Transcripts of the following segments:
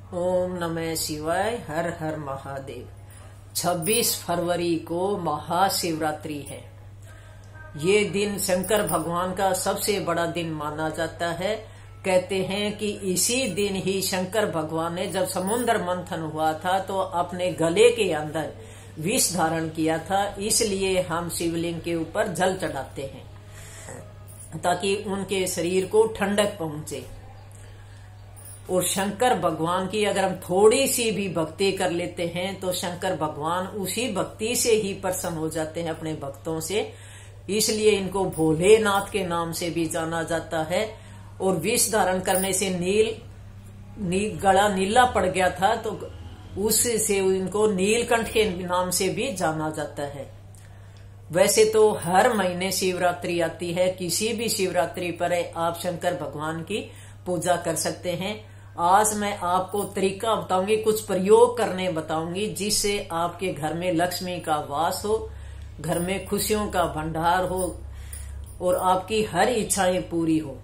ओम नमः शिवाय। हर हर महादेव। 26 फरवरी को महाशिवरात्रि है। ये दिन शंकर भगवान का सबसे बड़ा दिन माना जाता है। कहते हैं कि इसी दिन ही शंकर भगवान ने जब समुद्र मंथन हुआ था तो अपने गले के अंदर विष धारण किया था। इसलिए हम शिवलिंग के ऊपर जल चढ़ाते हैं ताकि उनके शरीर को ठंडक पहुंचे। और शंकर भगवान की अगर हम थोड़ी सी भी भक्ति कर लेते हैं तो शंकर भगवान उसी भक्ति से ही प्रसन्न हो जाते हैं अपने भक्तों से। इसलिए इनको भोलेनाथ के नाम से भी जाना जाता है। और विष धारण करने से गला नीला पड़ गया था तो उससे इनको नीलकंठ के नाम से भी जाना जाता है। वैसे तो हर महीने शिवरात्रि आती है। किसी भी शिवरात्रि पर आप शंकर भगवान की पूजा कर सकते हैं। आज मैं आपको तरीका बताऊंगी, कुछ प्रयोग करने बताऊंगी जिससे आपके घर में लक्ष्मी का वास हो, घर में खुशियों का भंडार हो और आपकी हर इच्छाएं पूरी हो।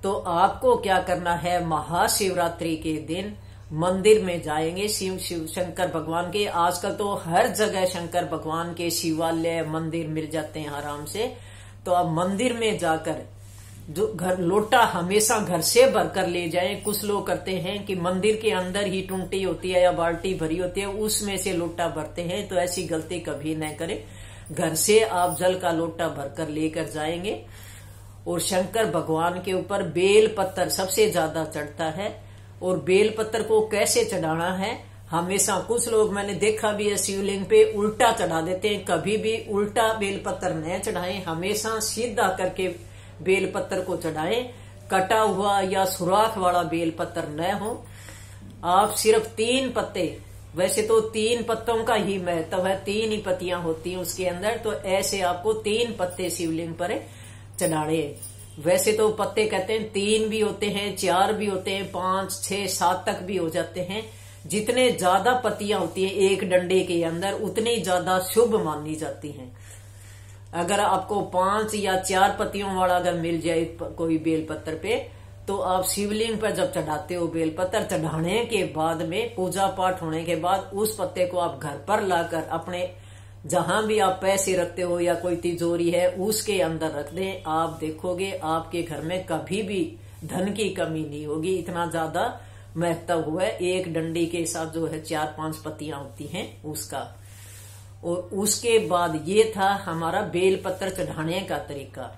तो आपको क्या करना है, महाशिवरात्रि के दिन मंदिर में जाएंगे। शिव शंकर भगवान के आजकल तो हर जगह शंकर भगवान के शिवालय मंदिर मिल जाते हैं आराम से। तो आप मंदिर में जाकर जो घर लोटा हमेशा घर से भर कर ले जाएं। कुछ लोग करते हैं कि मंदिर के अंदर ही टुंटी होती है या बाल्टी भरी होती है उसमें से लोटा भरते हैं, तो ऐसी गलती कभी न करें। घर से आप जल का लोटा भरकर लेकर जाएंगे। और शंकर भगवान के ऊपर बेल पत्थर सबसे ज्यादा चढ़ता है। और बेल पत्थर को कैसे चढ़ाना है, हमेशा कुछ लोग मैंने देखा भी है शिवलिंग पे उल्टा चढ़ा देते हैं। कभी भी उल्टा बेल पत्थर न चढ़ाएं, हमेशा सीधा करके बेल पत्थर को चढ़ाएं। कटा हुआ या सुराख वाला बेल पत्थर न हो। आप सिर्फ 3 पत्ते, वैसे तो 3 पत्तों का ही महत्व है, 3 ही पत्तियां होती हैं उसके अंदर, तो ऐसे आपको 3 पत्ते शिवलिंग पर चढ़ाने। वैसे तो पत्ते कहते हैं 3 भी होते हैं, 4 भी होते हैं, 5, 6, 7 तक भी हो जाते हैं। जितने ज्यादा पत्तियां होती है एक डंडे के अंदर उतनी ज्यादा शुभ मानी जाती हैं। अगर आपको 5 या 4 पत्तियों वाला अगर मिल जाए कोई बेल पत्थर पे, तो आप शिवलिंग पर जब चढ़ाते हो बेल पत्थर, चढ़ाने के बाद में पूजा पाठ होने के बाद उस पत्ते को आप घर पर लाकर अपने जहां भी आप पैसे रखते हो या कोई तिजोरी है उसके अंदर रख दें। आप देखोगे आपके घर में कभी भी धन की कमी नहीं होगी। इतना ज्यादा महत्व हुआ है एक डंडी के साथ जो है 4-5 पत्तियां होती हैं उसका। और उसके बाद ये था हमारा बेल पत्थर चढ़ाने का तरीका।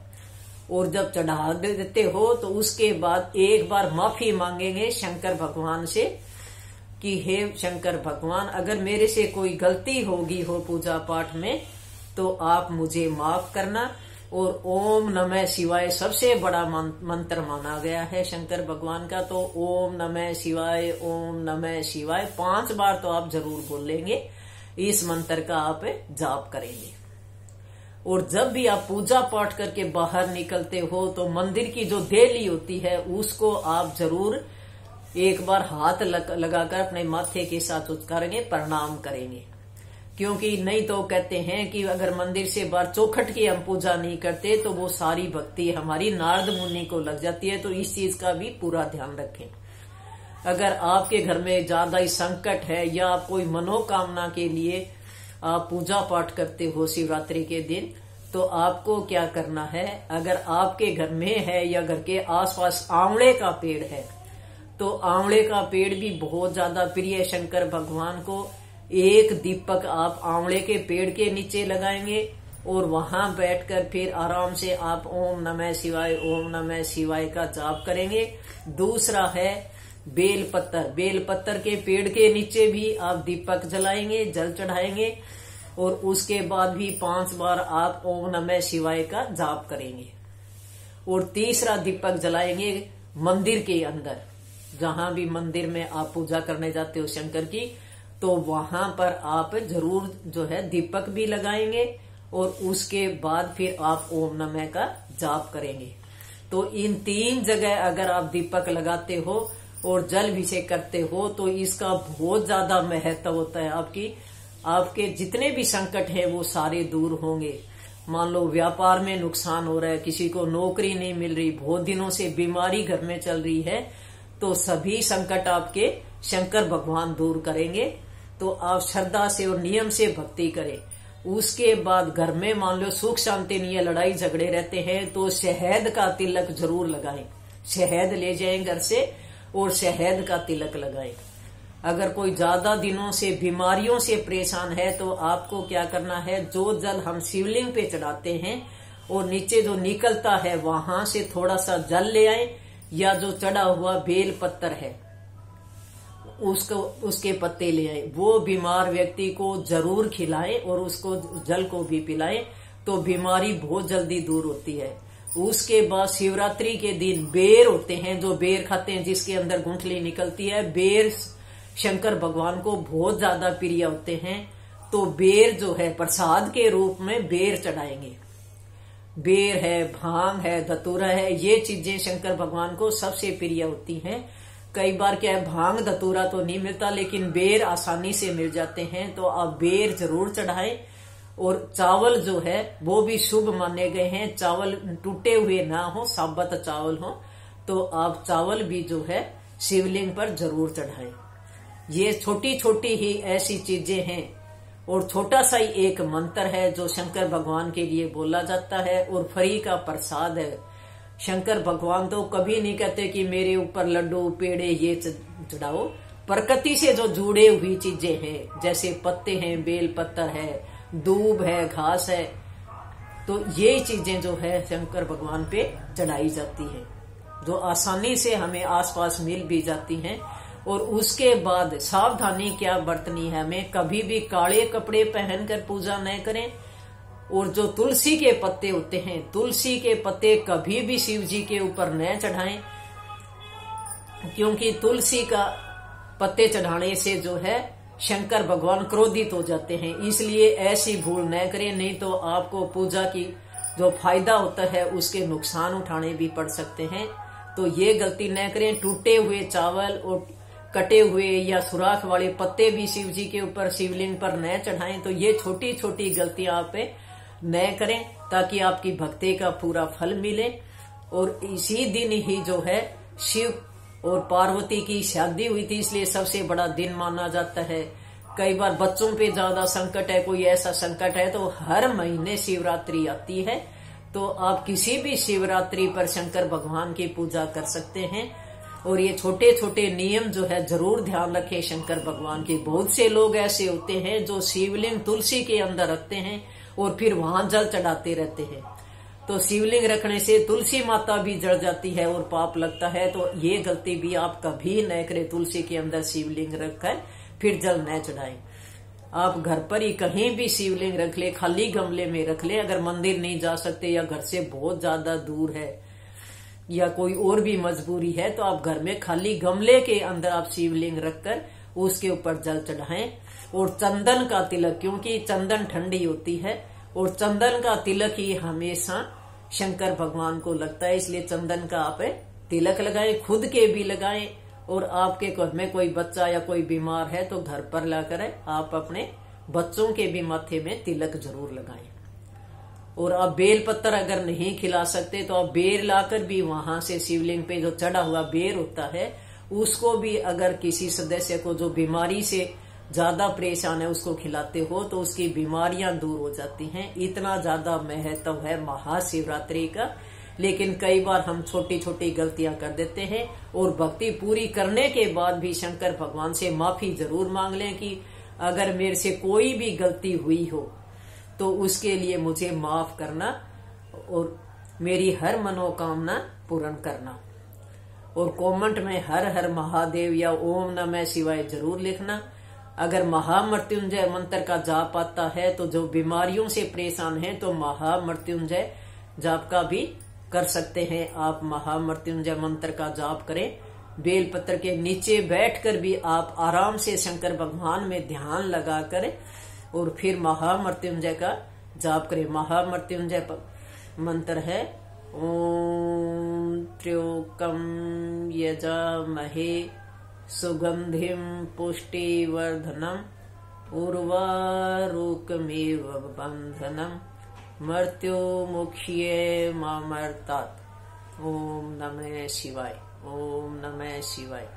और जब चढ़ा देते हो तो उसके बाद एक बार माफी मांगेंगे शंकर भगवान से कि हे शंकर भगवान, अगर मेरे से कोई गलती होगी हो पूजा पाठ में तो आप मुझे माफ करना। और ओम नमः शिवाय सबसे बड़ा मंत्र माना गया है शंकर भगवान का। तो ओम नमः शिवाय, ओम नमः शिवाय 5 बार तो आप जरूर बोलेंगे। इस मंत्र का आप जाप करेंगे। और जब भी आप पूजा पाठ करके बाहर निकलते हो तो मंदिर की जो देली होती है उसको आप जरूर एक बार हाथ लगाकर अपने माथे के साथ उचकारेंगे, प्रणाम करेंगे। क्योंकि नहीं तो कहते हैं कि अगर मंदिर से बाहर चौखट की हम पूजा नहीं करते तो वो सारी भक्ति हमारी नारद मुनि को लग जाती है। तो इस चीज का भी पूरा ध्यान रखें। अगर आपके घर में ज्यादा ही संकट है या आप कोई मनोकामना के लिए आप पूजा पाठ करते हो शिवरात्रि के दिन, तो आपको क्या करना है, अगर आपके घर में है या घर के आसपास आंवले का पेड़ है तो आंवले का पेड़ भी बहुत ज्यादा प्रिय है शंकर भगवान को। एक दीपक आप आंवले के पेड़ के नीचे लगाएंगे और वहां बैठकर फिर आराम से आप ओम नमः शिवाय, ओम नमः शिवाय का जाप करेंगे। दूसरा है बेल पत्थर के पेड़ के नीचे भी आप दीपक जलाएंगे, जल चढ़ाएंगे। और उसके बाद भी 5 बार आप ओम नमः शिवाय का जाप करेंगे। और तीसरा दीपक जलाएंगे मंदिर के अंदर। जहां भी मंदिर में आप पूजा करने जाते हो शंकर की, तो वहां पर आप जरूर जो है दीपक भी लगाएंगे। और उसके बाद फिर आप ओम नमः का जाप करेंगे। तो इन 3 जगह अगर आप दीपक लगाते हो और जल अभिषेक करते हो तो इसका बहुत ज्यादा महत्व होता है। आपके जितने भी संकट है वो सारे दूर होंगे। मान लो व्यापार में नुकसान हो रहा है, किसी को नौकरी नहीं मिल रही, बहुत दिनों से बीमारी घर में चल रही है, तो सभी संकट आपके शंकर भगवान दूर करेंगे। तो आप श्रद्धा से और नियम से भक्ति करें। उसके बाद घर में मान लो सुख शांति नहीं है, लड़ाई झगड़े रहते हैं, तो शहद का तिलक जरूर लगाएं। शहद ले जाएं घर से और शहद का तिलक लगाएं। अगर कोई ज्यादा दिनों से बीमारियों से परेशान है तो आपको क्या करना है, जो जल हम शिवलिंग पे चढ़ाते हैं और नीचे जो निकलता है वहां से थोड़ा सा जल ले आए, या जो चढ़ा हुआ बेल पत्तर है उसके पत्ते ले आए, वो बीमार व्यक्ति को जरूर खिलाए और उसको जल को भी पिलाए, तो बीमारी बहुत जल्दी दूर होती है। उसके बाद शिवरात्रि के दिन बेर होते हैं, जो बेर खाते हैं जिसके अंदर गुठली निकलती है, बेर शंकर भगवान को बहुत ज्यादा प्रिय होते हैं। तो बेर जो है प्रसाद के रूप में बेर चढ़ाएंगे। बेर है, भांग है, धतूरा है, ये चीजें शंकर भगवान को सबसे प्रिय होती हैं। कई बार क्या है, भांग धतूरा तो नहीं मिलता लेकिन बेर आसानी से मिल जाते हैं, तो आप बेर जरूर चढ़ाएं। और चावल जो है वो भी शुभ माने गए हैं, चावल टूटे हुए ना हो, साबुत चावल हो, तो आप चावल भी जो है शिवलिंग पर जरूर चढ़ाएं। ये छोटी छोटी ही ऐसी चीजें हैं। और छोटा सा ही एक मंत्र है जो शंकर भगवान के लिए बोला जाता है और फ्री का प्रसाद है। शंकर भगवान तो कभी नहीं कहते कि मेरे ऊपर लड्डू पेड़े ये चढ़ाओ। प्रकृति से जो जुड़े हुई चीजें हैं, जैसे पत्ते हैं, बेल पत्तर है, दूब है, घास है, तो ये चीजें जो है शंकर भगवान पे चढ़ाई जाती है, जो आसानी से हमें आसपास मिल भी जाती हैं। और उसके बाद सावधानी क्या बरतनी है, हमें कभी भी काले कपड़े पहनकर पूजा न करें। और जो तुलसी के पत्ते होते हैं, तुलसी के पत्ते कभी भी शिव जी के ऊपर न चढ़ाएं, क्योंकि तुलसी का पत्ते चढ़ाने से जो है शंकर भगवान क्रोधित हो जाते हैं। इसलिए ऐसी भूल न करें, नहीं तो आपको पूजा की जो फायदा होता है उसके नुकसान उठाने भी पड़ सकते हैं। तो ये गलती न करें। टूटे हुए चावल और कटे हुए या सुराख वाले पत्ते भी शिव जी के ऊपर शिवलिंग पर न चढ़ाएं। तो ये छोटी छोटी गलतियां आप न करें, ताकि आपकी भक्ति का पूरा फल मिले। और इसी दिन ही जो है शिव और पार्वती की शादी हुई थी, इसलिए सबसे बड़ा दिन माना जाता है। कई बार बच्चों पे ज्यादा संकट है, कोई ऐसा संकट है, तो हर महीने शिवरात्रि आती है, तो आप किसी भी शिवरात्रि पर शंकर भगवान की पूजा कर सकते हैं। और ये छोटे छोटे नियम जो है जरूर ध्यान रखें शंकर भगवान के। बहुत से लोग ऐसे होते हैं जो शिवलिंग तुलसी के अंदर रखते हैं और फिर वहां जल चढ़ाते रहते हैं। तो शिवलिंग रखने से तुलसी माता भी जड़ जाती है और पाप लगता है। तो ये गलती भी आप कभी न करें, तुलसी के अंदर शिवलिंग रखकर फिर जल न चढ़ाएं। आप घर पर ही कहीं भी शिवलिंग रख ले, खाली गमले में रख ले। अगर मंदिर नहीं जा सकते या घर से बहुत ज्यादा दूर है या कोई और भी मजबूरी है, तो आप घर में खाली गमले के अंदर आप शिवलिंग रखकर उसके ऊपर जल चढ़ाएं। और चंदन का तिलक, क्योंकि चंदन ठंडी होती है और चंदन का तिलक ही हमेशा शंकर भगवान को लगता है, इसलिए चंदन का आप तिलक लगाएं, खुद के भी लगाएं। और आपके घर में कोई बच्चा या कोई बीमार है तो घर पर लाकर आप अपने बच्चों के भी माथे में तिलक जरूर लगाएं। और आप बेल पत्तर अगर नहीं खिला सकते तो आप बेर लाकर भी वहां से शिवलिंग पे जो चढ़ा हुआ बेर होता है उसको भी, अगर किसी सदस्य को जो बीमारी से ज्यादा परेशान है उसको खिलाते हो तो उसकी बीमारियां दूर हो जाती हैं। इतना ज्यादा महत्व है महाशिवरात्रि का। लेकिन कई बार हम छोटी छोटी गलतियां कर देते हैं और भक्ति पूरी करने के बाद भी शंकर भगवान से माफी जरूर मांग लें कि अगर मेरे से कोई भी गलती हुई हो तो उसके लिए मुझे माफ करना और मेरी हर मनोकामना पूर्ण करना। और कमेंट में हर हर महादेव या ओम नमः शिवाय जरूर लिखना। अगर महामृत्युंजय मंत्र का जाप आता है तो जो बीमारियों से परेशान हैं तो महामृत्युंजय जाप का भी कर सकते हैं। आप महामृत्युंजय मंत्र का जाप करें। बेलपत्र के नीचे बैठकर भी आप आराम से शंकर भगवान में ध्यान लगाकर और फिर महामृत्युंजय का जाप करें। महामृत्युंजय मंत्र है ओम त्र्यंबकम यजामहे सुगंधिम पुष्टिवर्धनम उर्वारुकमेव बंधनम मृत्युमुख्ये मामर्तात। ओम नमः शिवाय। ओम नमः शिवाय।